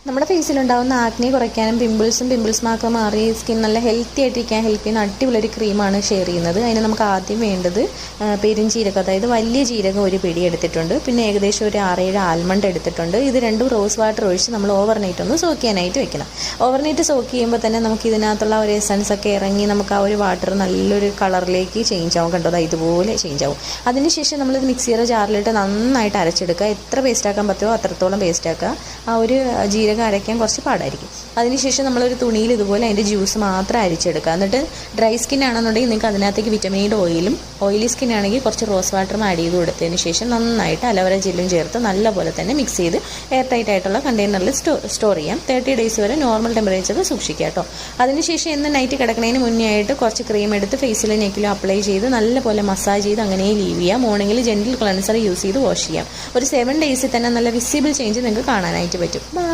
നമ്മുടെ ഫേസിലുണ്ടാകുന്ന ആക്നെ കുറയ്ക്കാനും pimples mark മാറി സ്കിൻ നല്ല ഹെൽത്തി ആയിട്ടിരിക്കാൻ ഹെൽപ്പ് ചെയ്യുന്ന അടിപൊളി ക്രീമാണ് ഷെയർ ചെയ്യുന്നത്. അതിന് നമുക്ക് ആദ്യം വേണ്ടത് പെരുംജീരകം, അതായത് വലിയ ജീരകം ഒരു പിടി എടുത്തിട്ടുണ്ട്. പിന്നെ ഏകദേശം ഒരു 6-7 ആൽമണ്ട് എടുത്തിട്ടുണ്ട്. ഇത് രണ്ടും റോസ് വാട്ടർ ഒഴിച്ച് നമ്മൾ ഓവർനൈറ്റ് ഒന്ന് സോക്ക് ചെയ്യാനായിട്ട് വെക്കണം. ഓവർനൈറ്റ് സോക്ക് ചെയ്യുമ്പോൾ തന്നെ നമുക്ക് ഇതിനകത്തുള്ള ഒരു എസൻസ് ഒക്കെ ഇറങ്ങി നമുക്ക് ആ ഒരു വാട്ടർ നല്ലൊരു കളറിലേക്ക് ചേഞ്ച് ആവും. കണ്ടോ, ഇതുപോലെ ചേഞ്ച് ആവും. അതിനുശേഷം നമ്മളിത് മിക്സിയുടെ ജാറിലിട്ട് നന്നായിട്ട് അരച്ചെടുക്കുക. എത്ര പേസ്റ്റ് ആക്കാൻ പറ്റുമോ അത്രത്തോളം പേസ്റ്റ് ആക്കുക. ആ ഒരു ജീരകം അരയ്ക്കാൻ കുറച്ച് പാടായിരിക്കും. അതിനുശേഷം നമ്മളൊരു തുണിയിൽ ഇതുപോലെ അതിൻ്റെ ജ്യൂസ് മാത്രം അരിച്ചെടുക്കുക. എന്നിട്ട് ഡ്രൈ സ്കിൻ ആണെന്നുണ്ടെങ്കിൽ നിങ്ങൾക്ക് അതിനകത്തേക്ക് വിറ്റമിൻ ഓയിലും, ഓയിലി സ്കിൻ ആണെങ്കിൽ കുറച്ച് റോസ് വാട്ടറും ആഡ് ചെയ്ത് കൊടുത്തതിന് ശേഷം നന്നായിട്ട് അലോവേര ജെല്ലും ചേർത്ത് നല്ലപോലെ തന്നെ മിക്സ് ചെയ്ത് എയർ ടൈറ്റ് ആയിട്ടുള്ള കണ്ടെയ്നറിൽ സ്റ്റോർ ചെയ്യാം. 30 ഡേയ്സ് വരെ നോർമൽ ടെമ്പറേച്ചറിൽ സൂക്ഷിക്കുക കേട്ടോ. അതിനുശേഷം എന്ന് നൈറ്റ് കിടക്കുന്നതിന് മുന്നേ ആയിട്ട് കുറച്ച് ക്രീം എടുത്ത് ഫേസിലും നെക്കിലും അപ്ലൈ ചെയ്ത് നല്ലപോലെ മസാജ് ചെയ്ത് അങ്ങനെ ലീവ് ചെയ്യുക. മോർണിംഗിൽ ജെന്റിൽ ക്ലൻസർ യൂസ് ചെയ്ത് വാഷ് ചെയ്യാം. ഒരു 7 ഡേയ്സിൽ തന്നെ നല്ല വിസിബിൾ ചേഞ്ച് നിങ്ങൾക്ക് കാണാനായിട്ട് പറ്റും.